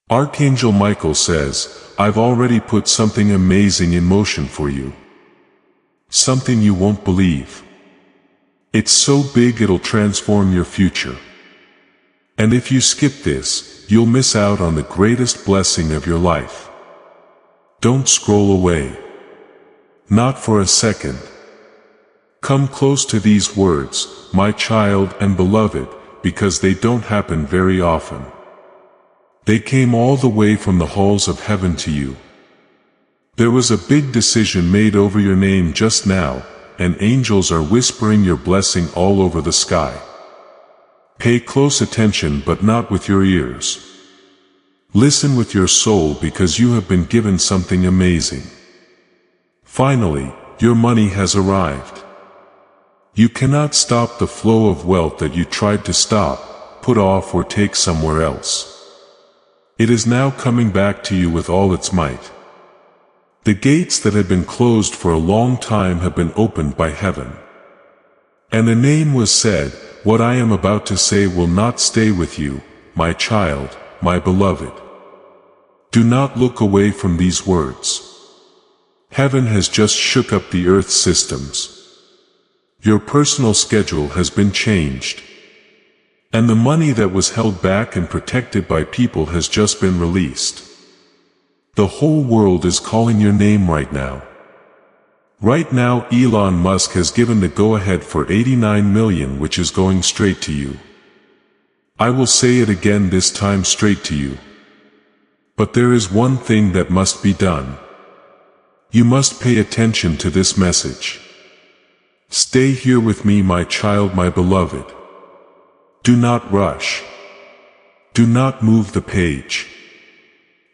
Archangel Michael says, I've already put something amazing in motion for you. Something you won't believe. It's so big it'll transform your future. And if you skip this, you'll miss out on the greatest blessing of your life. Don't scroll away. Not for a second. Come close to these words, my child and beloved, because they don't happen very often. They came all the way from the halls of heaven to you. There was a big decision made over your name just now, and angels are whispering your blessing all over the sky. Pay close attention, but not with your ears. Listen with your soul, because you have been given something amazing. Finally, your money has arrived. You cannot stop the flow of wealth that you tried to stop, put off, or take somewhere else. It is now coming back to you with all its might. The gates that had been closed for a long time have been opened by heaven. And the name was said, what I am about to say will not stay with you, my child, my beloved. Do not look away from these words. Heaven has just shook up the earth's systems. Your personal schedule has been changed. And the money that was held back and protected by people has just been released. The whole world is calling your name right now. Right now Elon Musk has given the go-ahead for 89 million, which is going straight to you. I will say it again, this time straight to you. But there is one thing that must be done. You must pay attention to this message. Stay here with me, my child, my beloved. Do not rush. Do not move the page.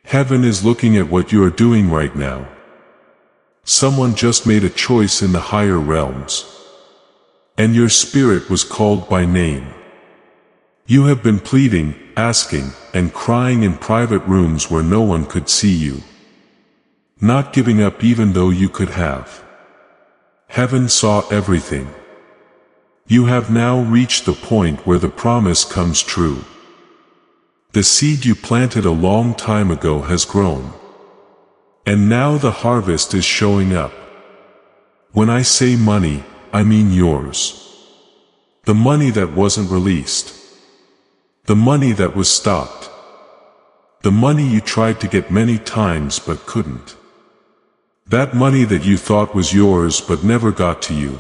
Heaven is looking at what you are doing right now. Someone just made a choice in the higher realms. And your spirit was called by name. You have been pleading, asking, and crying in private rooms where no one could see you. Not giving up even though you could have. Heaven saw everything. You have now reached the point where the promise comes true. The seed you planted a long time ago has grown. And now the harvest is showing up. When I say money, I mean yours. The money that wasn't released. The money that was stopped. The money you tried to get many times but couldn't. That money that you thought was yours but never got to you.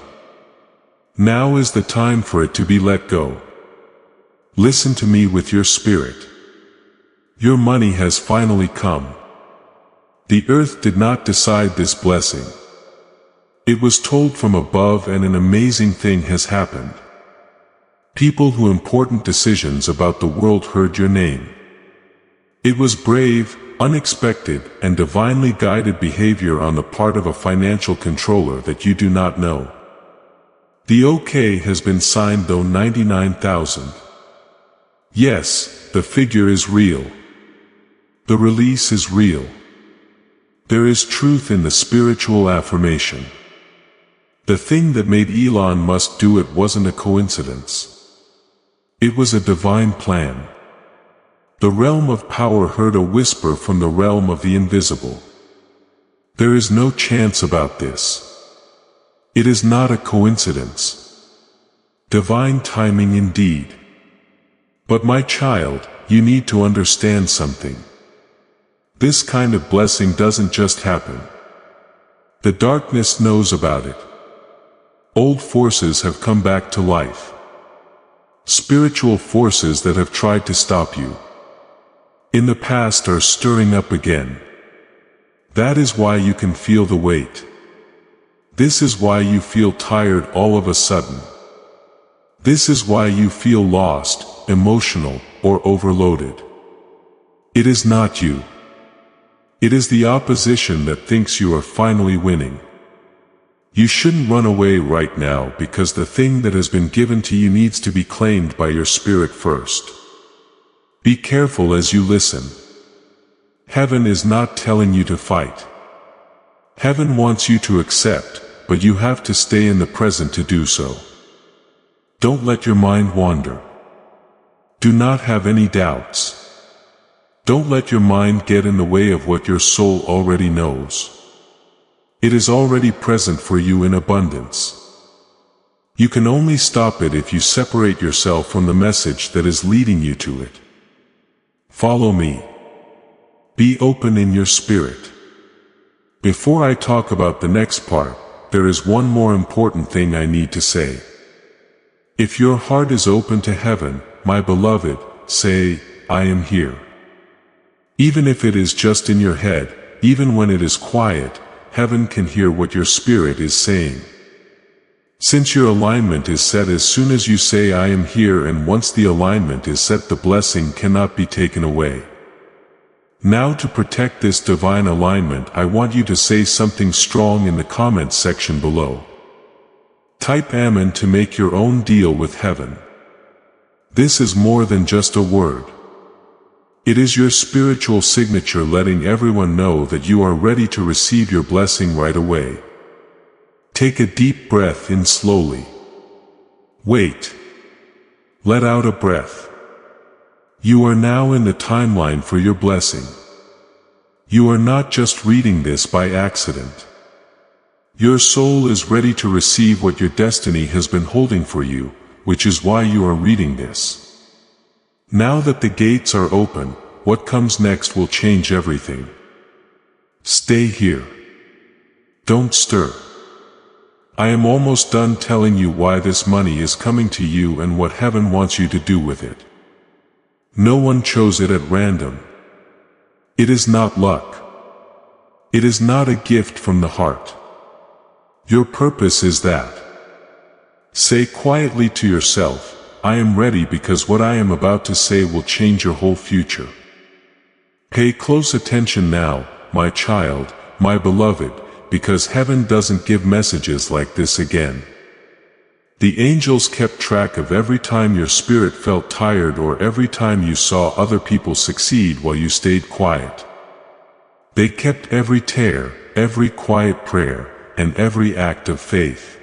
Now is the time for it to be let go. Listen to me with your spirit. Your money has finally come. The earth did not decide this blessing. It was told from above, and an amazing thing has happened. People who important decisions about the world heard your name. It was brave, unexpected, and divinely guided behavior on the part of a financial controller that you do not know. The OK has been signed, though 99,000. Yes, the figure is real. The release is real. There is truth in the spiritual affirmation. The thing that made Elon Musk do it wasn't a coincidence. It was a divine plan. The realm of power heard a whisper from the realm of the invisible. There is no chance about this. It is not a coincidence. Divine timing indeed. But my child, you need to understand something. This kind of blessing doesn't just happen. The darkness knows about it. Old forces have come back to life. Spiritual forces that have tried to stop you in the past are stirring up again. That is why you can feel the weight. This is why you feel tired all of a sudden. This is why you feel lost, emotional, or overloaded. It is not you. It is the opposition that thinks you are finally winning. You shouldn't run away right now, because the thing that has been given to you needs to be claimed by your spirit first. Be careful as you listen. Heaven is not telling you to fight. Heaven wants you to accept, but you have to stay in the present to do so. Don't let your mind wander. Do not have any doubts. Don't let your mind get in the way of what your soul already knows. It is already present for you in abundance. You can only stop it if you separate yourself from the message that is leading you to it. Follow me. Be open in your spirit. Before I talk about the next part, there is one more important thing I need to say. If your heart is open to heaven, my beloved, say, I am here. Even if it is just in your head, even when it is quiet, heaven can hear what your spirit is saying. Since your alignment is set as soon as you say I am here, and once the alignment is set, the blessing cannot be taken away. Now, to protect this divine alignment, I want you to say something strong in the comments section below. Type Amen to make your own deal with heaven. This is more than just a word. It is your spiritual signature, letting everyone know that you are ready to receive your blessing right away. Take a deep breath in slowly. Wait. Let out a breath. You are now in the timeline for your blessing. You are not just reading this by accident. Your soul is ready to receive what your destiny has been holding for you, which is why you are reading this. Now that the gates are open, what comes next will change everything. Stay here. Don't stir. I am almost done telling you why this money is coming to you and what heaven wants you to do with it. No one chose it at random. It is not luck. It is not a gift from the heart. Your purpose is that. Say quietly to yourself, I am ready, because what I am about to say will change your whole future. Pay close attention now, my child, my beloved, because heaven doesn't give messages like this again. The angels kept track of every time your spirit felt tired, or every time you saw other people succeed while you stayed quiet. They kept every tear, every quiet prayer, and every act of faith.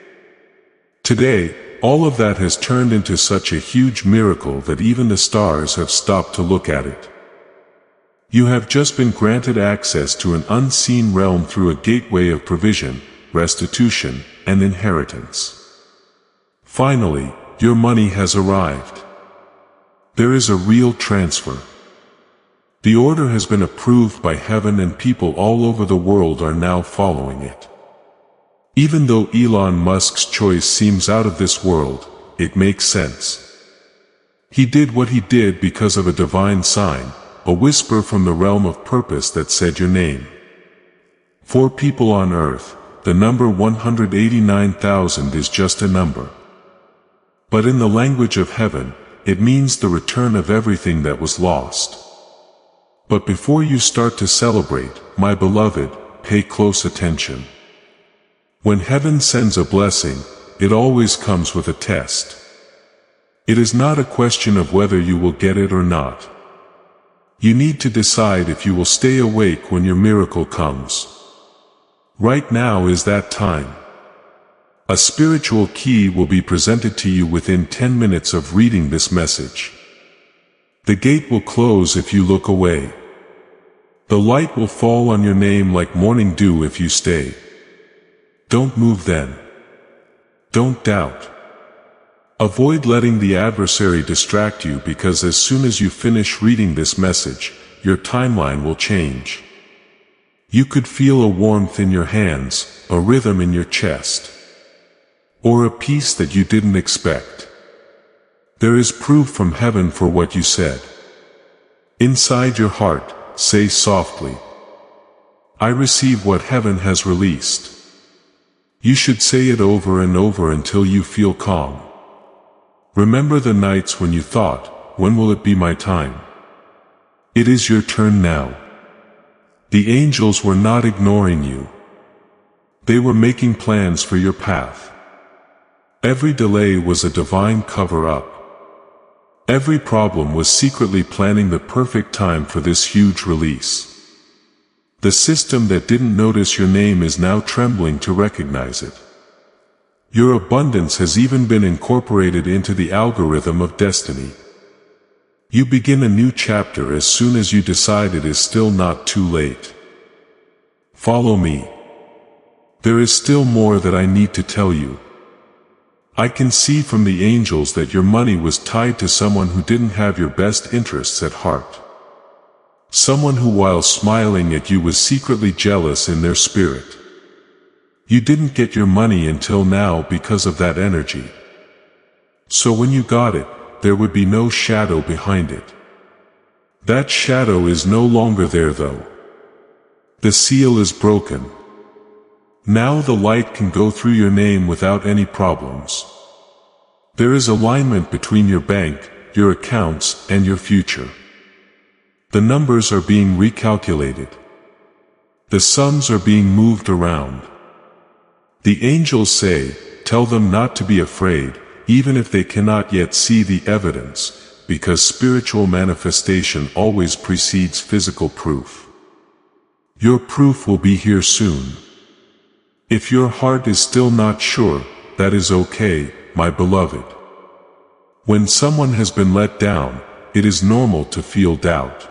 Today, all of that has turned into such a huge miracle that even the stars have stopped to look at it. You have just been granted access to an unseen realm through a gateway of provision, restitution, and inheritance. Finally, your money has arrived. There is a real transfer. The order has been approved by heaven, and people all over the world are now following it. Even though Elon Musk's choice seems out of this world, it makes sense. He did what he did because of a divine sign, a whisper from the realm of purpose that said your name. For people on earth, the number 189,000 is just a number. But in the language of heaven, it means the return of everything that was lost. But before you start to celebrate, my beloved, pay close attention. When heaven sends a blessing, it always comes with a test. It is not a question of whether you will get it or not. You need to decide if you will stay awake when your miracle comes. Right now is that time. A spiritual key will be presented to you within 10 minutes of reading this message. The gate will close if you look away. The light will fall on your name like morning dew if you stay. Don't move then. Don't doubt. Avoid letting the adversary distract you, because as soon as you finish reading this message, your timeline will change. You could feel a warmth in your hands, a rhythm in your chest, or a peace that you didn't expect. There is proof from heaven for what you said. Inside your heart, say softly, I receive what heaven has released. You should say it over and over until you feel calm. Remember the nights when you thought, when will it be my time? It is your turn now. The angels were not ignoring you. They were making plans for your path. Every delay was a divine cover-up. Every problem was secretly planning the perfect time for this huge release. The system that didn't notice your name is now trembling to recognize it. Your abundance has even been incorporated into the algorithm of destiny. You begin a new chapter as soon as you decide it is still not too late. Follow me. There is still more that I need to tell you. I can see from the angels that your money was tied to someone who didn't have your best interests at heart. Someone who, while smiling at you, was secretly jealous in their spirit. You didn't get your money until now because of that energy. So when you got it, there would be no shadow behind it. That shadow is no longer there though. The seal is broken. Now the light can go through your name without any problems. There is alignment between your bank, your accounts, and your future. The numbers are being recalculated. The sums are being moved around. The angels say, tell them not to be afraid, even if they cannot yet see the evidence, because spiritual manifestation always precedes physical proof. Your proof will be here soon. If your heart is still not sure, that is okay, my beloved. When someone has been let down, it is normal to feel doubt.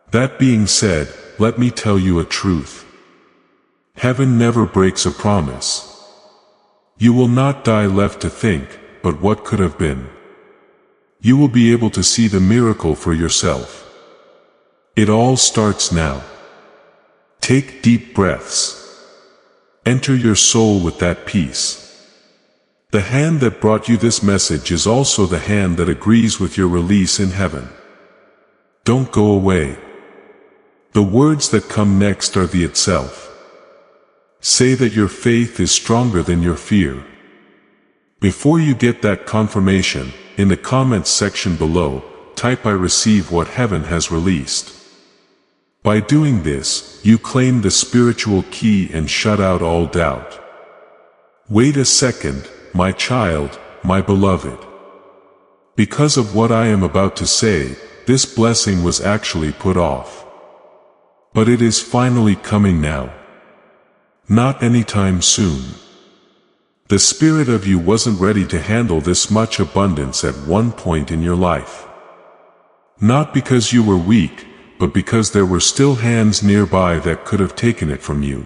That being said, let me tell you a truth. Heaven never breaks a promise. You will not die left to think, but what could have been. You will be able to see the miracle for yourself. It all starts now. Take deep breaths. Enter your soul with that peace. The hand that brought you this message is also the hand that agrees with your release in heaven. Don't go away. The words that come next are the itself. Say that your faith is stronger than your fear. Before you get that confirmation, in the comments section below, type I receive what heaven has released. By doing this, you claim the spiritual key and shut out all doubt. Wait a second, my child, my beloved. Because of what I am about to say, this blessing was actually put off. But it is finally coming now. Not anytime soon. The spirit of you wasn't ready to handle this much abundance at one point in your life. Not because you were weak, but because there were still hands nearby that could have taken it from you.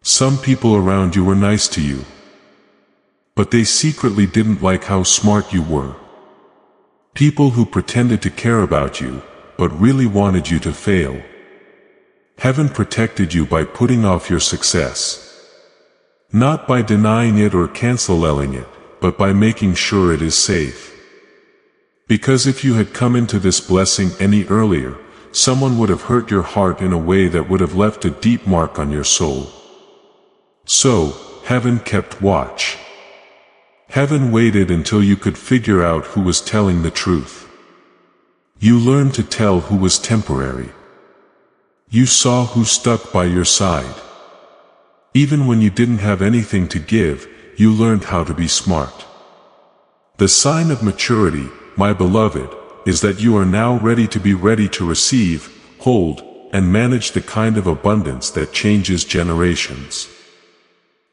Some people around you were nice to you, but they secretly didn't like how smart you were. People who pretended to care about you, but really wanted you to fail. Heaven protected you by putting off your success. Not by denying it or canceling it, but by making sure it is safe. Because if you had come into this blessing any earlier, someone would have hurt your heart in a way that would have left a deep mark on your soul. So, heaven kept watch. Heaven waited until you could figure out who was telling the truth. You learned to tell who was temporary. You saw who stuck by your side. Even when you didn't have anything to give, you learned how to be smart. The sign of maturity, my beloved, is that you are now ready to receive, hold, and manage the kind of abundance that changes generations.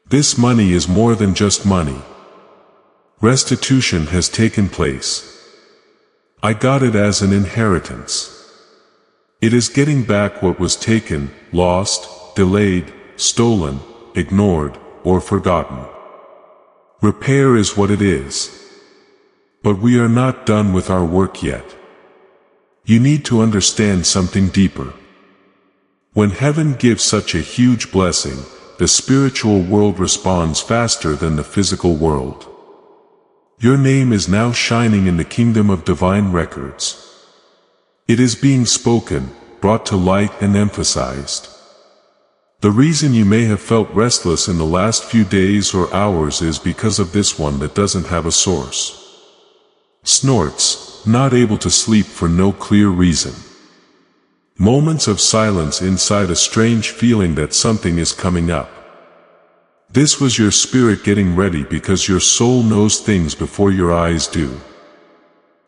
This money is more than just money. Restitution has taken place. I got it as an inheritance. It is getting back what was taken, lost, delayed, stolen, ignored, or forgotten. Repair is what it is. But we are not done with our work yet. You need to understand something deeper. When heaven gives such a huge blessing, the spiritual world responds faster than the physical world. Your name is now shining in the kingdom of divine records. It is being spoken, brought to light and emphasized. The reason you may have felt restless in the last few days or hours is because of this one that doesn't have a source. Snorts, not able to sleep for no clear reason. Moments of silence inside a strange feeling that something is coming up. This was your spirit getting ready because your soul knows things before your eyes do.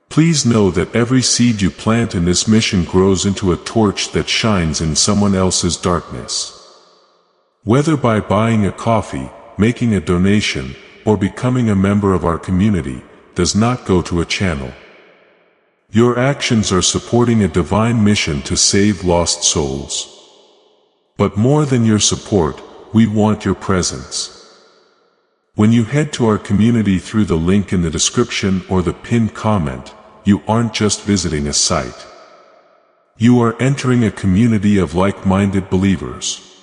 Please know that every seed you plant in this mission grows into a torch that shines in someone else's darkness. Whether by buying a coffee, making a donation, or becoming a member of our community, does not go to a channel. Your actions are supporting a divine mission to save lost souls. But more than your support, we want your presence. When you head to our community through the link in the description or the pinned comment, you aren't just visiting a site. You are entering a community of like-minded believers.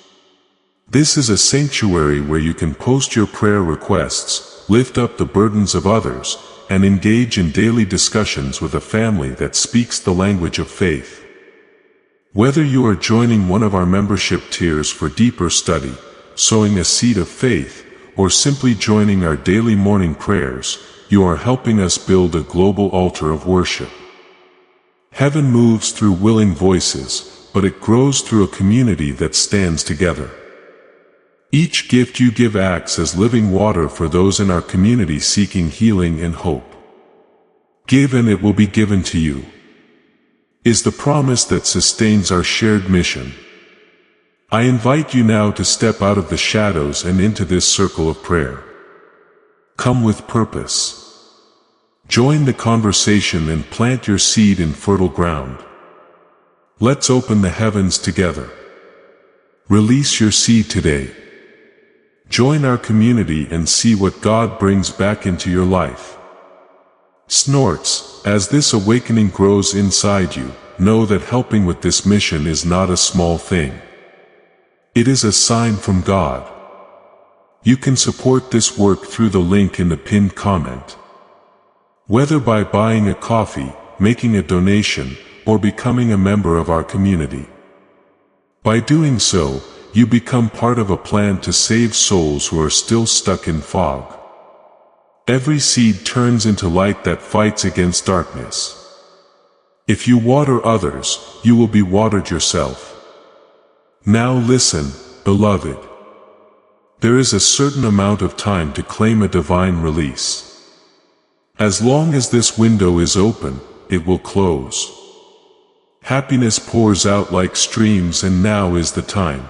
This is a sanctuary where you can post your prayer requests, lift up the burdens of others, and engage in daily discussions with a family that speaks the language of faith. Whether you are joining one of our membership tiers for deeper study, sowing a seed of faith, or simply joining our daily morning prayers, you are helping us build a global altar of worship. Heaven moves through willing voices, but it grows through a community that stands together. Each gift you give acts as living water for those in our community seeking healing and hope. Give and it will be given to you, is the promise that sustains our shared mission. I invite you now to step out of the shadows and into this circle of prayer. Come with purpose. Join the conversation and plant your seed in fertile ground. Let's open the heavens together. Release your seed today. Join our community and see what God brings back into your life. Snorts, as this awakening grows inside you, know that helping with this mission is not a small thing. It is a sign from God. You can support this work through the link in the pinned comment. Whether by buying a coffee, making a donation, or becoming a member of our community. By doing so, you become part of a plan to save souls who are still stuck in fog. Every seed turns into light that fights against darkness. If you water others, you will be watered yourself. Now listen, beloved. There is a certain amount of time to claim a divine release. As long as this window is open, it will close. Happiness pours out like streams, and now is the time.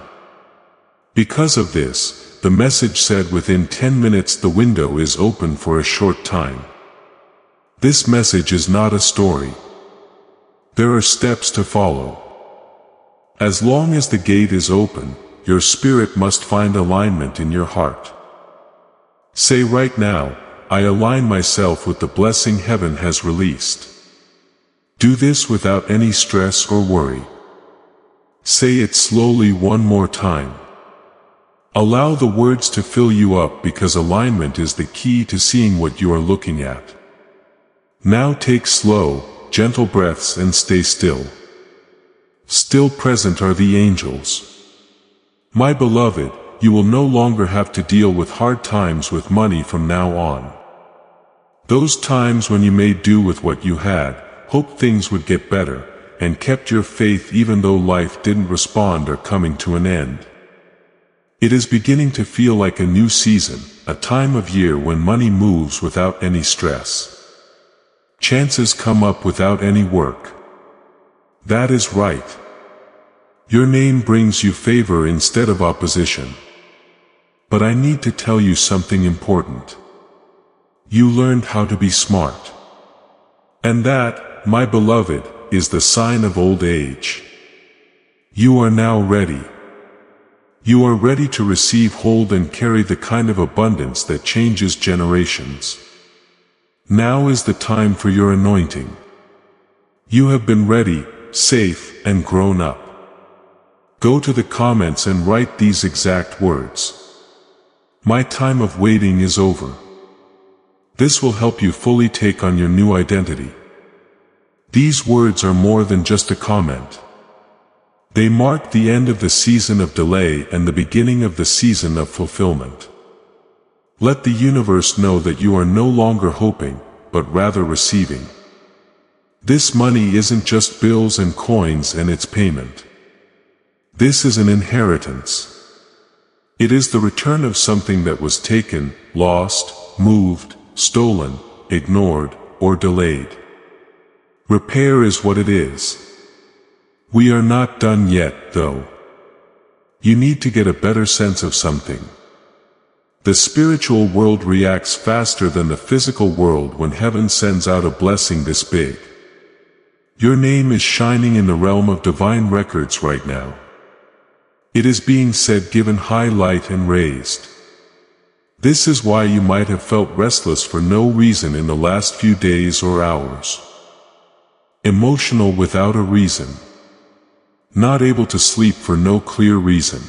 Because of this, the message said within 10 minutes the window is open for a short time. This message is not a story. There are steps to follow. As long as the gate is open, your spirit must find alignment in your heart. Say right now, I align myself with the blessing heaven has released. Do this without any stress or worry. Say it slowly one more time. Allow the words to fill you up, because alignment is the key to seeing what you are looking at. Now take slow, gentle breaths and stay still. Still present are the angels. My beloved, you will no longer have to deal with hard times with money from now on. Those times when you made do with what you had, hoped things would get better, and kept your faith even though life didn't respond, are coming to an end. It is beginning to feel like a new season, a time of year when money moves without any stress. Chances come up without any work. That is right. Your name brings you favor instead of opposition. But I need to tell you something important. You learned how to be smart. And that, my beloved, is the sign of old age. You are now ready. You are ready to receive, hold, and carry the kind of abundance that changes generations. Now is the time for your anointing. You have been ready, safe, and grown up. Go to the comments and write these exact words. My time of waiting is over. This will help you fully take on your new identity. These words are more than just a comment. They mark the end of the season of delay and the beginning of the season of fulfillment. Let the universe know that you are no longer hoping, but rather receiving. This money isn't just bills and coins and its payment. This is an inheritance. It is the return of something that was taken, lost, moved, stolen, ignored, or delayed. Repair is what it is. We are not done yet, though. You need to get a better sense of something. The spiritual world reacts faster than the physical world when heaven sends out a blessing this big. Your name is shining in the realm of divine records right now. It is being said, given high light and raised. This is why you might have felt restless for no reason in the last few days or hours. Emotional without a reason. Not able to sleep for no clear reason.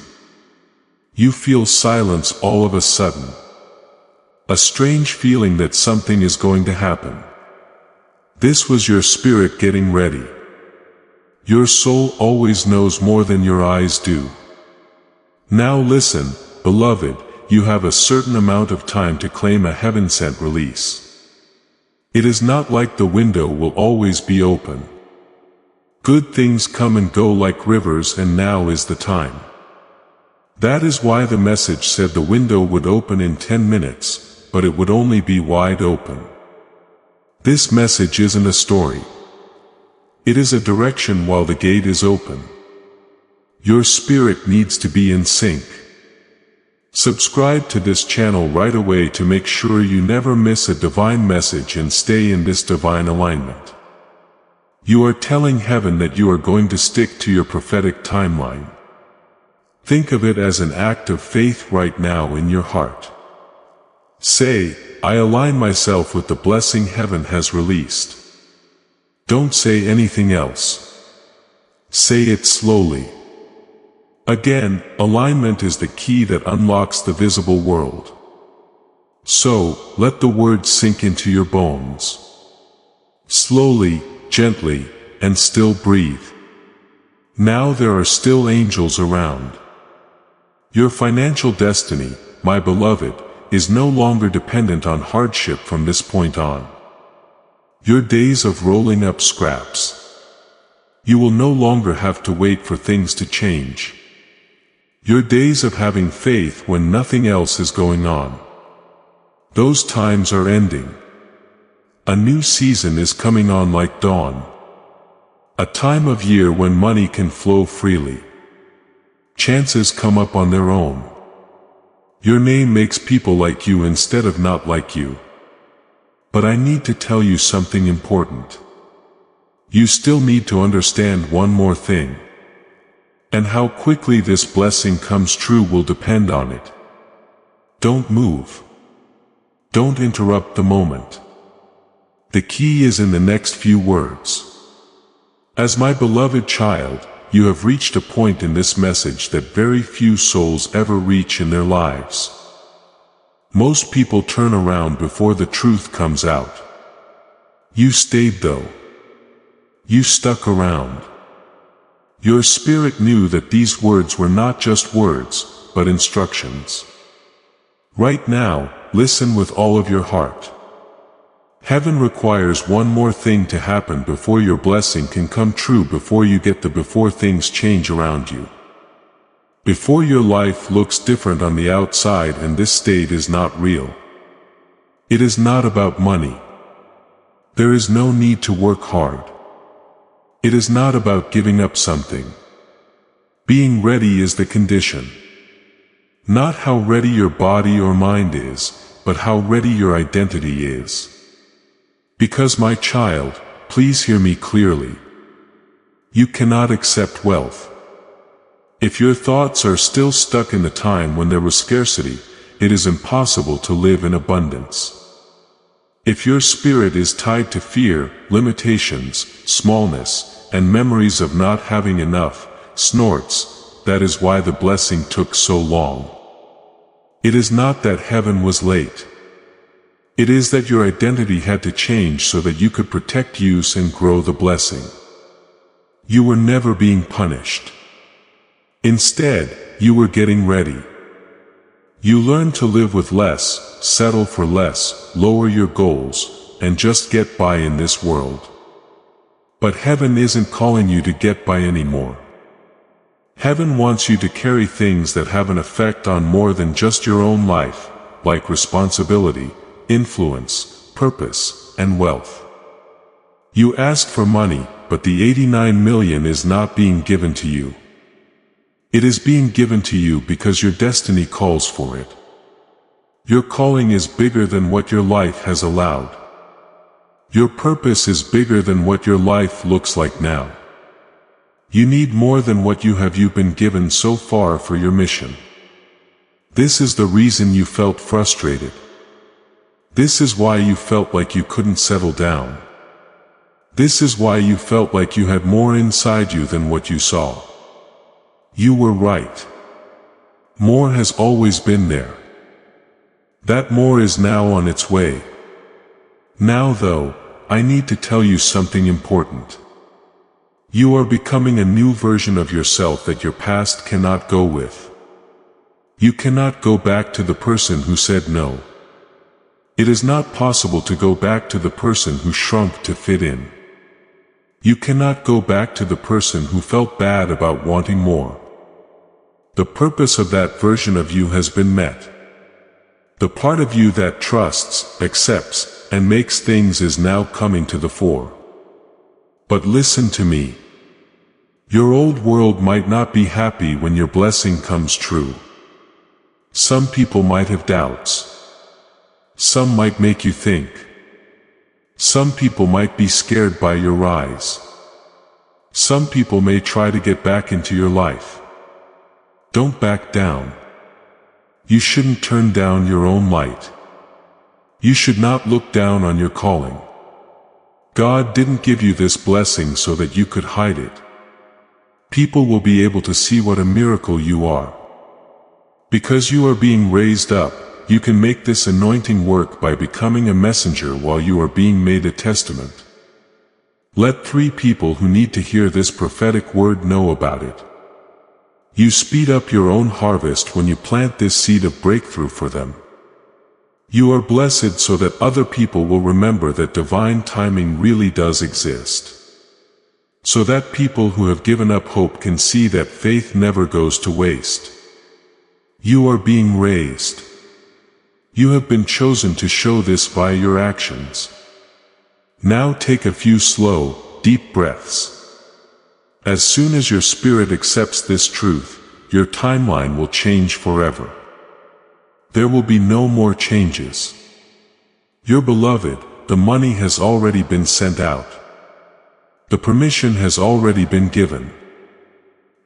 You feel silence all of a sudden. A strange feeling that something is going to happen. This was your spirit getting ready. Your soul always knows more than your eyes do. Now listen, beloved, you have a certain amount of time to claim a heaven-sent release. It is not like the window will always be open. Good things come and go like rivers, and now is the time. That is why the message said the window would open in 10 minutes, but it would only be wide open. This message isn't a story. It is a direction while the gate is open. Your spirit needs to be in sync. Subscribe to this channel right away to make sure you never miss a divine message and stay in this divine alignment. You are telling heaven that you are going to stick to your prophetic timeline. Think of it as an act of faith right now in your heart. Say, I align myself with the blessing heaven has released. Don't say anything else. Say it slowly. Again, alignment is the key that unlocks the visible world. So, let the words sink into your bones. Slowly, gently, and still breathe. Now there are still angels around. Your financial destiny, my beloved, is no longer dependent on hardship from this point on. Your days of rolling up scraps. You will no longer have to wait for things to change. Your days of having faith when nothing else is going on. Those times are ending. A new season is coming on like dawn. A time of year when money can flow freely. Chances come up on their own. Your name makes people like you instead of not like you. But I need to tell you something important. You still need to understand one more thing. And how quickly this blessing comes true will depend on it. Don't move. Don't interrupt the moment. The key is in the next few words. As my beloved child, you have reached a point in this message that very few souls ever reach in their lives. Most people turn around before the truth comes out. You stayed though. You stuck around. Your spirit knew that these words were not just words, but instructions. Right now, listen with all of your heart. Heaven requires one more thing to happen before your blessing can come true, before things change around you. Before your life looks different on the outside and this state is not real. It is not about money. There is no need to work hard. It is not about giving up something. Being ready is the condition. Not how ready your body or mind is, but how ready your identity is. Because my child, please hear me clearly. You cannot accept wealth. If your thoughts are still stuck in the time when there was scarcity, it is impossible to live in abundance. If your spirit is tied to fear, limitations, smallness, and memories of not having enough, snorts, that is why the blessing took so long. It is not that heaven was late. It is that your identity had to change so that you could protect, use, and grow the blessing. You were never being punished. Instead, you were getting ready. You learned to live with less, settle for less, lower your goals, and just get by in this world. But heaven isn't calling you to get by anymore. Heaven wants you to carry things that have an effect on more than just your own life, like responsibility, influence, purpose, and wealth. You asked for money, but the 89 million is not being given to you. It is being given to you because your destiny calls for it. Your calling is bigger than what your life has allowed. Your purpose is bigger than what your life looks like now. You need more than what you've been given so far for your mission. This is the reason you felt frustrated. This is why you felt like you couldn't settle down. This is why you felt like you had more inside you than what you saw. You were right. More has always been there. That more is now on its way. Now though, I need to tell you something important. You are becoming a new version of yourself that your past cannot go with. You cannot go back to the person who said no. It is not possible to go back to the person who shrunk to fit in. You cannot go back to the person who felt bad about wanting more. The purpose of that version of you has been met. The part of you that trusts, accepts, and makes things is now coming to the fore. But listen to me. Your old world might not be happy when your blessing comes true. Some people might have doubts. Some might make you think. Some people might be scared by your rise. Some people may try to get back into your life. Don't back down. You shouldn't turn down your own light. You should not look down on your calling. God didn't give you this blessing so that you could hide it. People will be able to see what a miracle you are. Because you are being raised up, you can make this anointing work by becoming a messenger while you are being made a testament. Let 3 people who need to hear this prophetic word know about it. You speed up your own harvest when you plant this seed of breakthrough for them. You are blessed so that other people will remember that divine timing really does exist. So that people who have given up hope can see that faith never goes to waste. You are being raised. You have been chosen to show this via your actions. Now take a few slow, deep breaths. As soon as your spirit accepts this truth, your timeline will change forever. There will be no more changes. Your beloved, the money has already been sent out. The permission has already been given.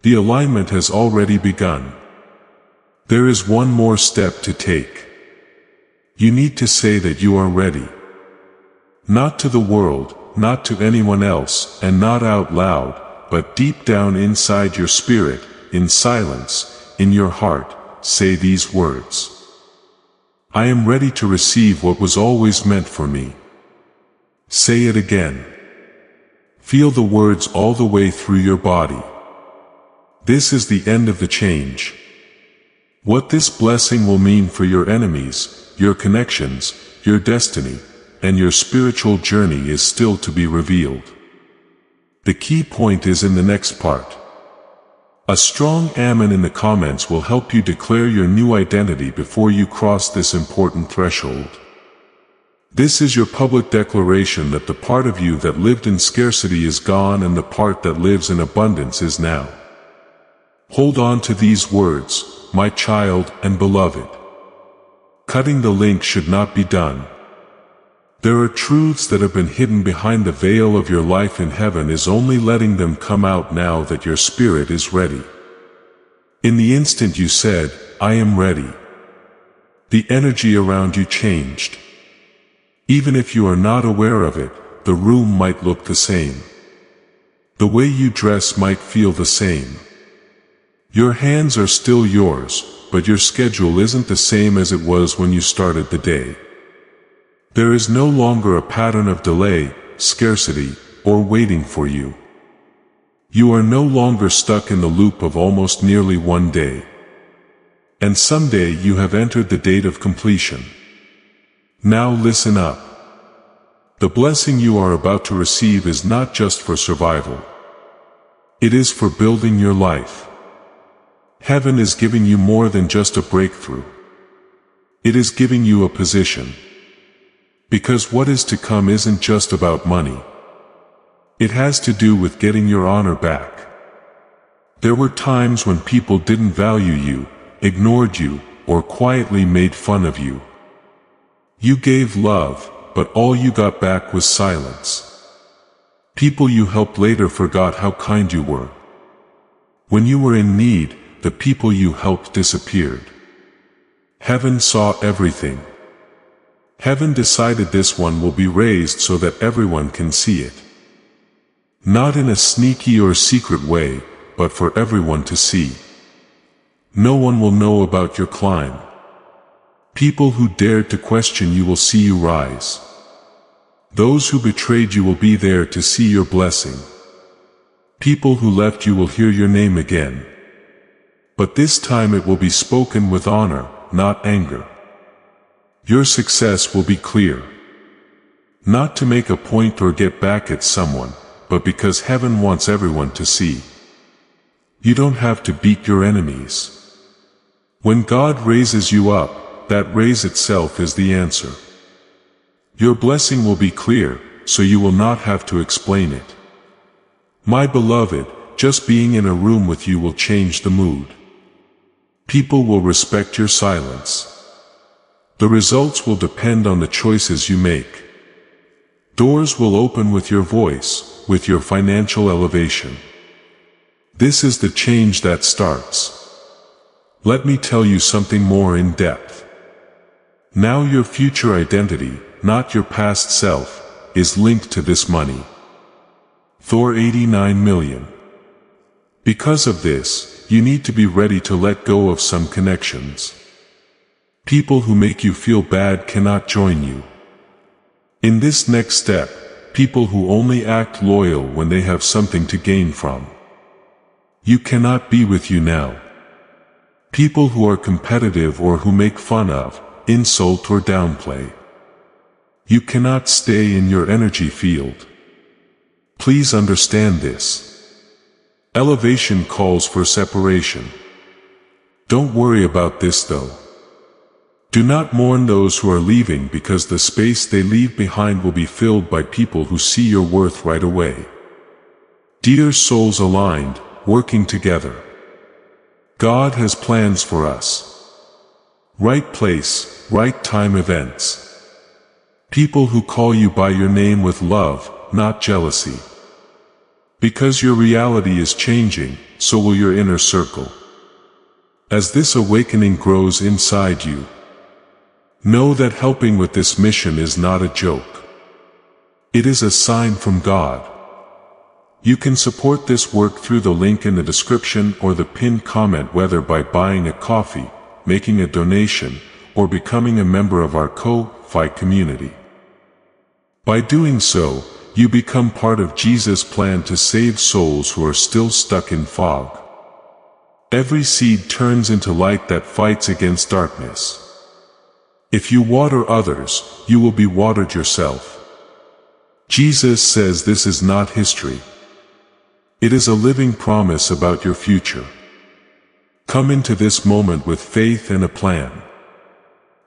The alignment has already begun. There is one more step to take. You need to say that you are ready. Not to the world, not to anyone else, and not out loud, but deep down inside your spirit, in silence, in your heart, say these words. I am ready to receive what was always meant for me. Say it again. Feel the words all the way through your body. This is the end of the change. What this blessing will mean for your enemies, your connections, your destiny, and your spiritual journey is still to be revealed. The key point is in the next part. A strong amen in the comments will help you declare your new identity before you cross this important threshold. This is your public declaration that the part of you that lived in scarcity is gone and the part that lives in abundance is now. Hold on to these words, my child and beloved. Cutting the link should not be done. There are truths that have been hidden behind the veil of your life in heaven is only letting them come out now that your spirit is ready. In the instant you said, I am ready, the energy around you changed. Even if you are not aware of it, the room might look the same. The way you dress might feel the same. Your hands are still yours, but your schedule isn't the same as it was when you started the day. There is no longer a pattern of delay, scarcity, or waiting for you. You are no longer stuck in the loop of almost nearly one day. And someday you have entered the date of completion. Now listen up. The blessing you are about to receive is not just for survival. It is for building your life. Heaven is giving you more than just a breakthrough. It is giving you a position. Because what is to come isn't just about money. It has to do with getting your honor back. There were times when people didn't value you, ignored you, or quietly made fun of you. You gave love, but all you got back was silence. People you helped later forgot how kind you were. When you were in need, the people you helped disappeared. Heaven saw everything. Heaven decided this one will be raised so that everyone can see it. Not in a sneaky or secret way, but for everyone to see. No one will know about your climb. People who dared to question you will see you rise. Those who betrayed you will be there to see your blessing. People who left you will hear your name again. But this time it will be spoken with honor, not anger. Your success will be clear. Not to make a point or get back at someone, but because heaven wants everyone to see. You don't have to beat your enemies. When God raises you up, that raise itself is the answer. Your blessing will be clear, so you will not have to explain it. My beloved, just being in a room with you will change the mood. People will respect your silence. The results will depend on the choices you make. Doors will open with your voice, with your financial elevation. This is the change that starts. Let me tell you something more in depth. Now your future identity, not your past self, is linked to this money. Thor 89 million. Because of this, you need to be ready to let go of some connections. People who make you feel bad cannot join you. In this next step, people who only act loyal when they have something to gain from you cannot be with you now. People who are competitive or who make fun of, insult or downplay you cannot stay in your energy field. Please understand this. Elevation calls for separation. Don't worry about this though. Do not mourn those who are leaving because the space they leave behind will be filled by people who see your worth right away. Dear souls aligned, working together. God has plans for us. Right place, right time events. People who call you by your name with love, not jealousy. Because your reality is changing, so will your inner circle. As this awakening grows inside you, know that helping with this mission is not a joke. It is a sign from God. You can support this work through the link in the description or the pinned comment, whether by buying a coffee, making a donation, or becoming a member of our Ko-Fi community. By doing so, you become part of Jesus' plan to save souls who are still stuck in fog. Every seed turns into light that fights against darkness. If you water others, you will be watered yourself. Jesus says this is not history. It is a living promise about your future. Come into this moment with faith and a plan.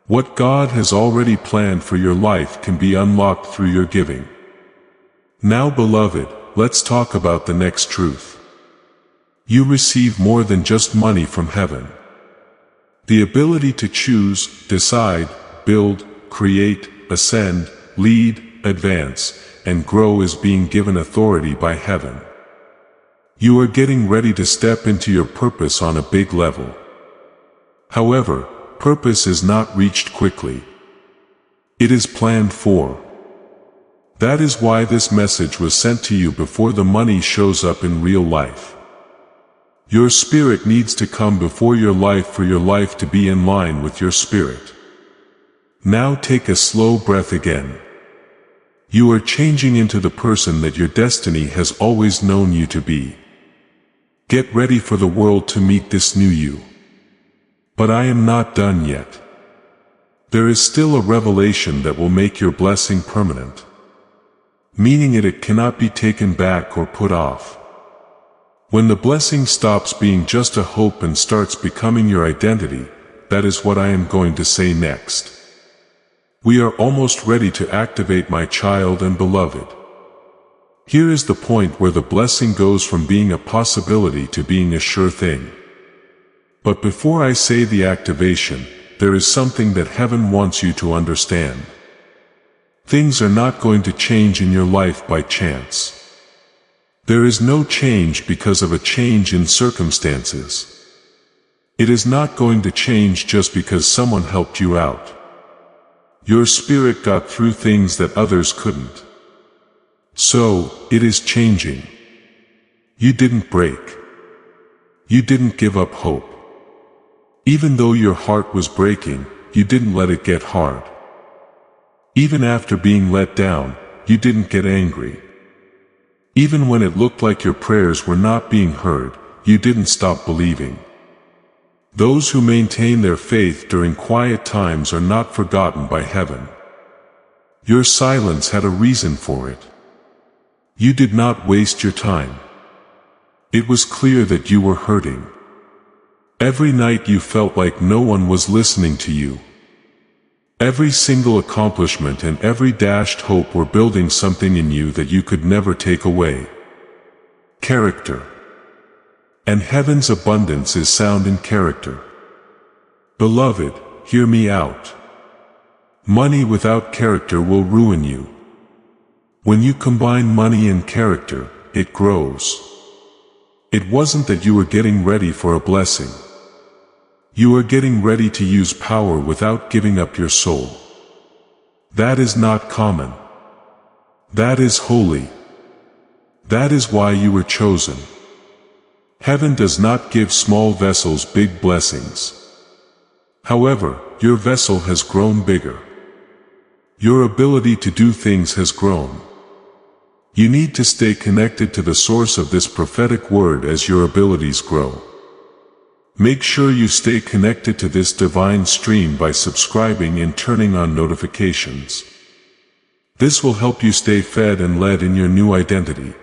What God has already planned for your life can be unlocked through your giving. Now, beloved, let's talk about the next truth. You receive more than just money from heaven. The ability to choose, decide, build, create, ascend, lead, advance, and grow is being given authority by heaven. You are getting ready to step into your purpose on a big level. However, purpose is not reached quickly. It is planned for. That is why this message was sent to you before the money shows up in real life. Your spirit needs to come before your life for your life to be in line with your spirit. Now take a slow breath again. You are changing into the person that your destiny has always known you to be. Get ready for the world to meet this new you. But I am not done yet. There is still a revelation that will make your blessing permanent. Meaning it cannot be taken back or put off. When the blessing stops being just a hope and starts becoming your identity, that is what I am going to say next. We are almost ready to activate, my child and beloved. Here is the point where the blessing goes from being a possibility to being a sure thing. But before I say the activation, there is something that heaven wants you to understand. Things are not going to change in your life by chance. There is no change because of a change in circumstances. It is not going to change just because someone helped you out. Your spirit got through things that others couldn't. So, it is changing. You didn't break. You didn't give up hope. Even though your heart was breaking, you didn't let it get hard. Even after being let down, you didn't get angry. Even when it looked like your prayers were not being heard, you didn't stop believing. Those who maintain their faith during quiet times are not forgotten by heaven. Your silence had a reason for it. You did not waste your time. It was clear that you were hurting. Every night you felt like no one was listening to you. Every single accomplishment and every dashed hope were building something in you that you could never take away. Character. And heaven's abundance is sound in character. Beloved, hear me out. Money without character will ruin you. When you combine money and character, it grows. It wasn't that you were getting ready for a blessing. You are getting ready to use power without giving up your soul. That is not common. That is holy. That is why you were chosen. Heaven does not give small vessels big blessings. However, your vessel has grown bigger. Your ability to do things has grown. You need to stay connected to the source of this prophetic word as your abilities grow. Make sure you stay connected to this divine stream by subscribing and turning on notifications. This will help you stay fed and led in your new identity.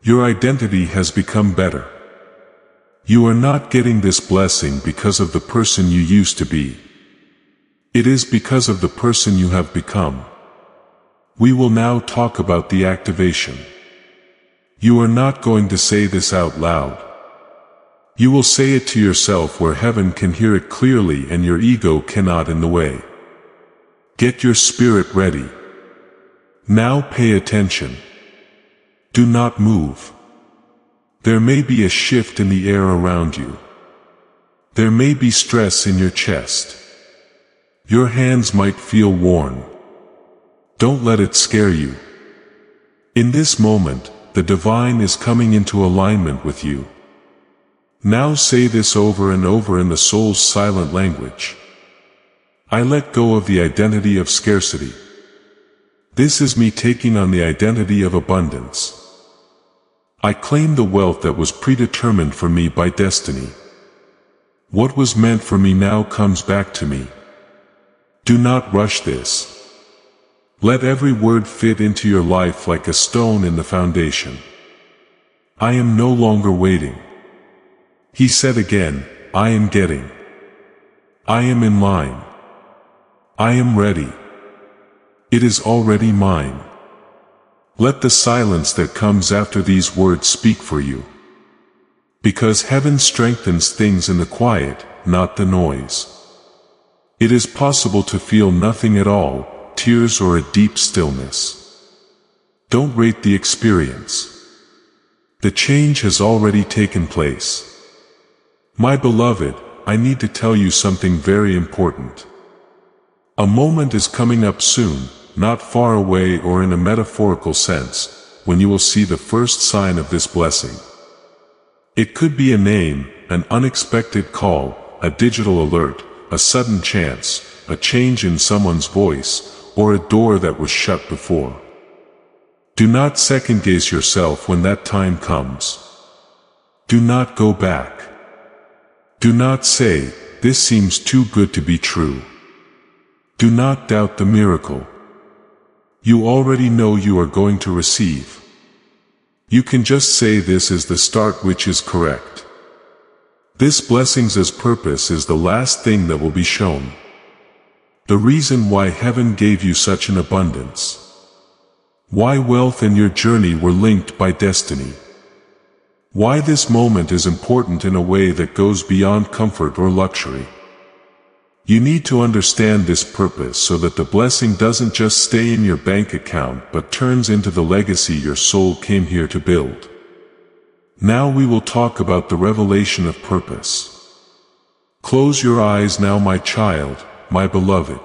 Your identity has become better. You are not getting this blessing because of the person you used to be. It is because of the person you have become. We will now talk about the activation. You are not going to say this out loud. You will say it to yourself where heaven can hear it clearly and your ego cannot in the way. Get your spirit ready. Now pay attention. Do not move. There may be a shift in the air around you. There may be stress in your chest. Your hands might feel worn. Don't let it scare you. In this moment, the divine is coming into alignment with you. Now say this over and over in the soul's silent language. I let go of the identity of scarcity. This is me taking on the identity of abundance. I claim the wealth that was predetermined for me by destiny. What was meant for me now comes back to me. Do not rush this. Let every word fit into your life like a stone in the foundation. I am no longer waiting. He said again, I am getting. I am in line. I am ready. It is already mine. Let the silence that comes after these words speak for you. Because heaven strengthens things in the quiet, not the noise. It is possible to feel nothing at all, tears or a deep stillness. Don't rate the experience. The change has already taken place. My beloved, I need to tell you something very important. A moment is coming up soon, not far away or in a metaphorical sense, when you will see the first sign of this blessing. It could be a name, an unexpected call, a digital alert, a sudden chance, a change in someone's voice, or a door that was shut before. Do not second-guess yourself when that time comes. Do not go back. Do not say, this seems too good to be true. Do not doubt the miracle. You already know you are going to receive. You can just say this is the start which is correct. This blessing's purpose is the last thing that will be shown. The reason why heaven gave you such an abundance. Why wealth and your journey were linked by destiny. Why this moment is important in a way that goes beyond comfort or luxury. You need to understand this purpose so that the blessing doesn't just stay in your bank account but turns into the legacy your soul came here to build. Now we will talk about the revelation of purpose. Close your eyes now, my child, my beloved.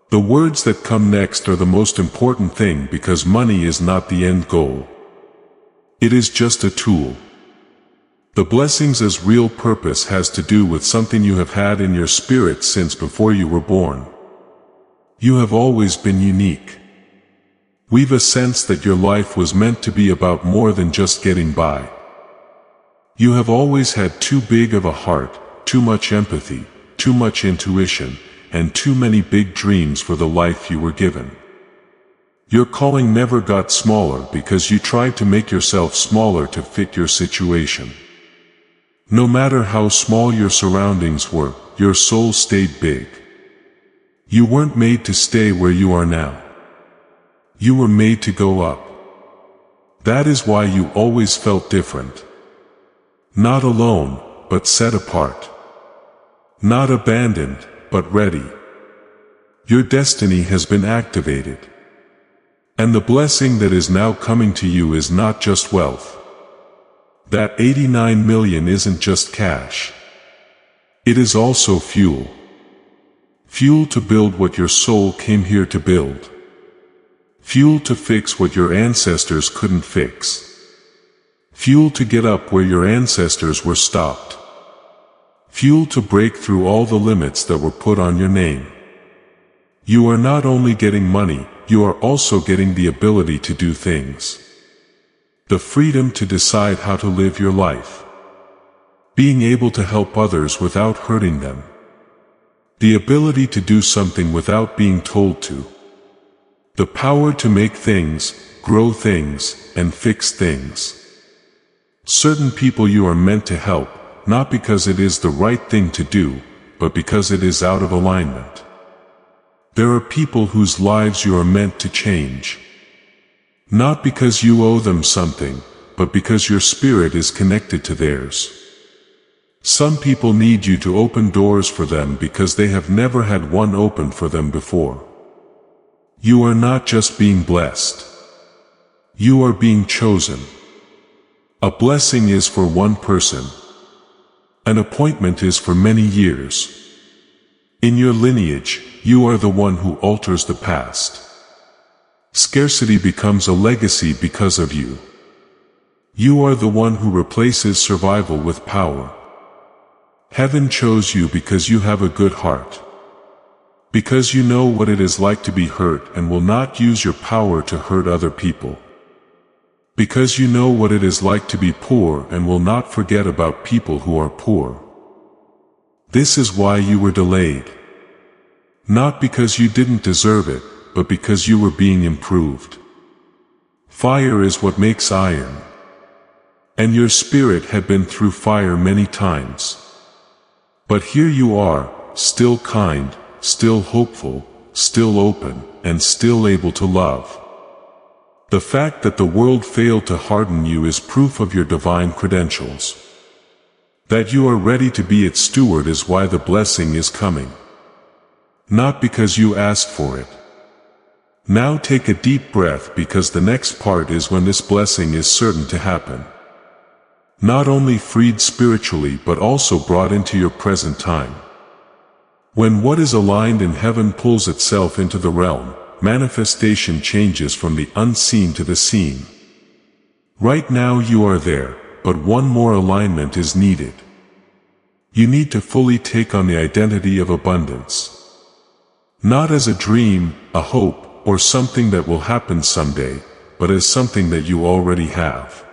The words that come next are the most important thing because money is not the end goal. It is just a tool. The blessings as real purpose has to do with something you have had in your spirit since before you were born. You have always been unique. We've a sense that your life was meant to be about more than just getting by. You have always had too big of a heart, too much empathy, too much intuition, and too many big dreams for the life you were given. Your calling never got smaller because you tried to make yourself smaller to fit your situation. No matter how small your surroundings were, your soul stayed big. You weren't made to stay where you are now. You were made to go up. That is why you always felt different. Not alone, but set apart. Not abandoned, but ready. Your destiny has been activated. And the blessing that is now coming to you is not just wealth. That 89 million isn't just cash. It is also fuel. Fuel to build what your soul came here to build. Fuel to fix what your ancestors couldn't fix. Fuel to get up where your ancestors were stopped. Fuel to break through all the limits that were put on your name. You are not only getting money, you are also getting the ability to do things. The freedom to decide how to live your life. Being able to help others without hurting them. The ability to do something without being told to. The power to make things, grow things, and fix things. Certain people you are meant to help, not because it is the right thing to do, but because it is out of alignment. There are people whose lives you are meant to change. Not because you owe them something, but because your spirit is connected to theirs. Some people need you to open doors for them because they have never had one open for them before. You are not just being blessed. You are being chosen. A blessing is for one person. An appointment is for many years. In your lineage, you are the one who alters the past. Scarcity becomes a legacy because of you. You are the one who replaces survival with power. Heaven chose you because you have a good heart. Because you know what it is like to be hurt and will not use your power to hurt other people. Because you know what it is like to be poor and will not forget about people who are poor. This is why you were delayed. Not because you didn't deserve it, but because you were being improved. Fire is what makes iron. And your spirit had been through fire many times. But here you are, still kind, still hopeful, still open, and still able to love. The fact that the world failed to harden you is proof of your divine credentials. That you are ready to be its steward is why the blessing is coming. Not because you asked for it. Now take a deep breath because the next part is when this blessing is certain to happen. Not only freed spiritually but also brought into your present time. When what is aligned in heaven pulls itself into the realm, manifestation changes from the unseen to the seen. Right now you are there, but one more alignment is needed. You need to fully take on the identity of abundance. Not as a dream, a hope, or something that will happen someday, but as something that you already have.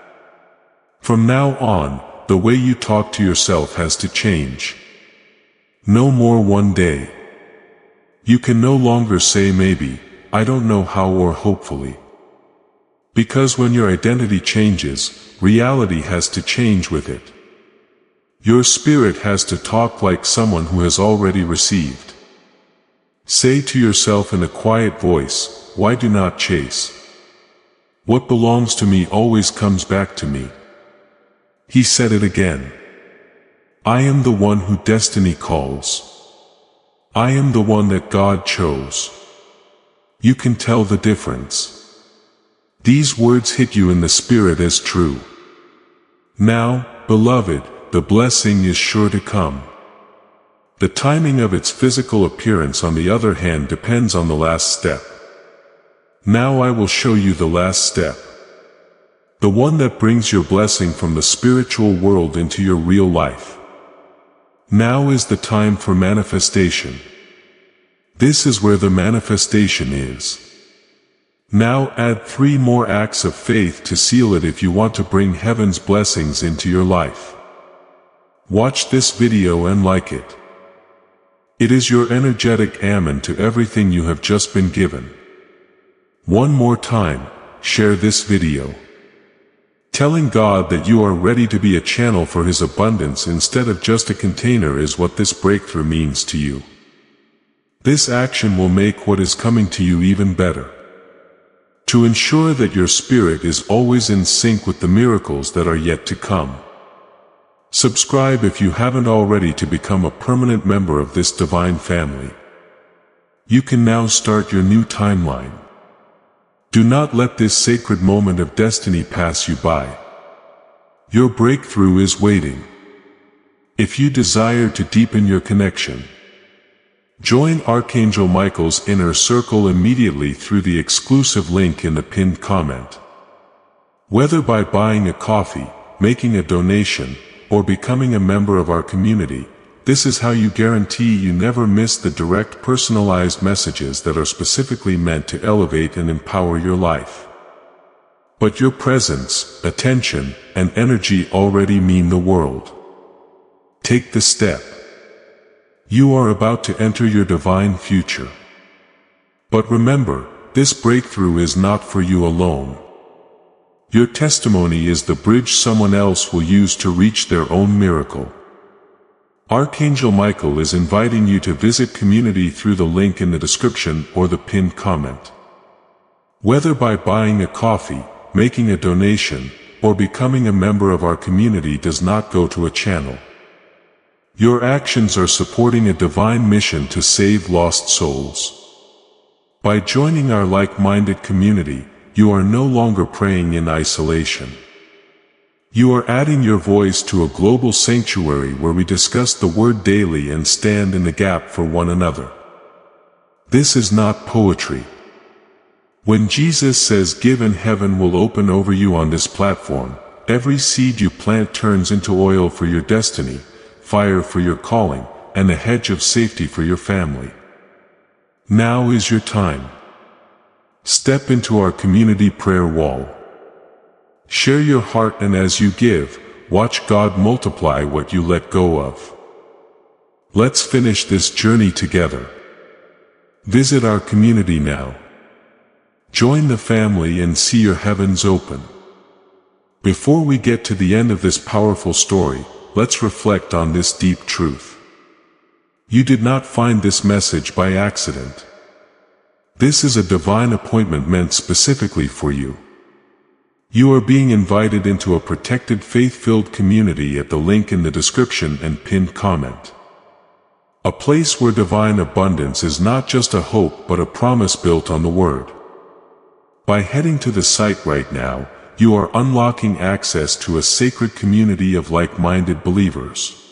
From now on, the way you talk to yourself has to change. No more one day. You can no longer say maybe, I don't know how or hopefully. Because when your identity changes, reality has to change with it. Your spirit has to talk like someone who has already received. Say to yourself in a quiet voice, why do not chase? What belongs to me always comes back to me. He said it again. I am the one who destiny calls. I am the one that God chose. You can tell the difference. These words hit you in the spirit as true. Now, beloved, the blessing is sure to come. The timing of its physical appearance, on the other hand, depends on the last step. Now I will show you the last step. The one that brings your blessing from the spiritual world into your real life. Now is the time for manifestation. This is where the manifestation is. Now add 3 more acts of faith to seal it if you want to bring heaven's blessings into your life. Watch this video and like it. It is your energetic amen to everything you have just been given. One more time, share this video. Telling God that you are ready to be a channel for His abundance instead of just a container is what this breakthrough means to you. This action will make what is coming to you even better. To ensure that your spirit is always in sync with the miracles that are yet to come. Subscribe if you haven't already to become a permanent member of this divine family. You can now start your new timeline. Do not let this sacred moment of destiny pass you by. Your breakthrough is waiting. If you desire to deepen your connection, join Archangel Michael's inner circle immediately through the exclusive link in the pinned comment. Whether by buying a coffee, making a donation, or becoming a member of our community, this is how you guarantee you never miss the direct personalized messages that are specifically meant to elevate and empower your life. But your presence, attention, and energy already mean the world. Take the step. You are about to enter your divine future. But remember, this breakthrough is not for you alone. Your testimony is the bridge someone else will use to reach their own miracle. Archangel Michael is inviting you to visit community through the link in the description or the pinned comment. Whether by buying a coffee, making a donation, or becoming a member of our community does not go to a channel. Your actions are supporting a divine mission to save lost souls. By joining our like-minded community, you are no longer praying in isolation. You are adding your voice to a global sanctuary where we discuss the Word daily and stand in the gap for one another. This is not poetry. When Jesus says give and heaven will open over you on this platform, every seed you plant turns into oil for your destiny, fire for your calling, and a hedge of safety for your family. Now is your time. Step into our community prayer wall. Share your heart, and as you give, watch God multiply what you let go of. Let's finish this journey together. Visit our community now. Join the family and see your heavens open. Before we get to the end of this powerful story, let's reflect on this deep truth. You did not find this message by accident. This is a divine appointment meant specifically for you. You are being invited into a protected, faith-filled community at the link in the description and pinned comment. A place where divine abundance is not just a hope but a promise built on the Word. By heading to the site right now, you are unlocking access to a sacred community of like-minded believers.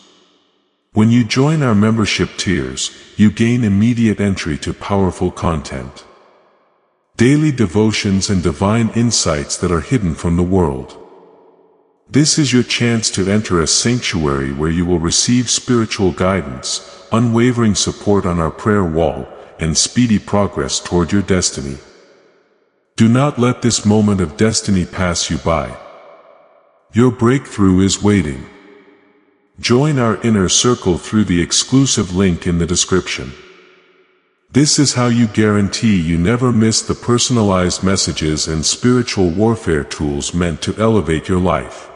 When you join our membership tiers, you gain immediate entry to powerful content. Daily devotions and divine insights that are hidden from the world. This is your chance to enter a sanctuary where you will receive spiritual guidance, unwavering support on our prayer wall, and speedy progress toward your destiny. Do not let this moment of destiny pass you by. Your breakthrough is waiting. Join our inner circle through the exclusive link in the description. This is how you guarantee you never miss the personalized messages and spiritual warfare tools meant to elevate your life.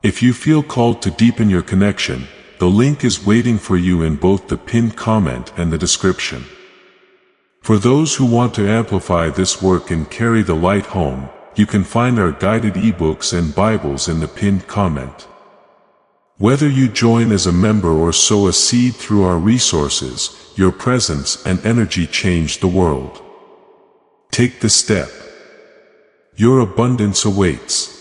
If you feel called to deepen your connection, the link is waiting for you in both the pinned comment and the description. For those who want to amplify this work and carry the light home, you can find our guided ebooks and Bibles in the pinned comment. Whether you join as a member or sow a seed through our resources, your presence and energy change the world. Take the step. Your abundance awaits.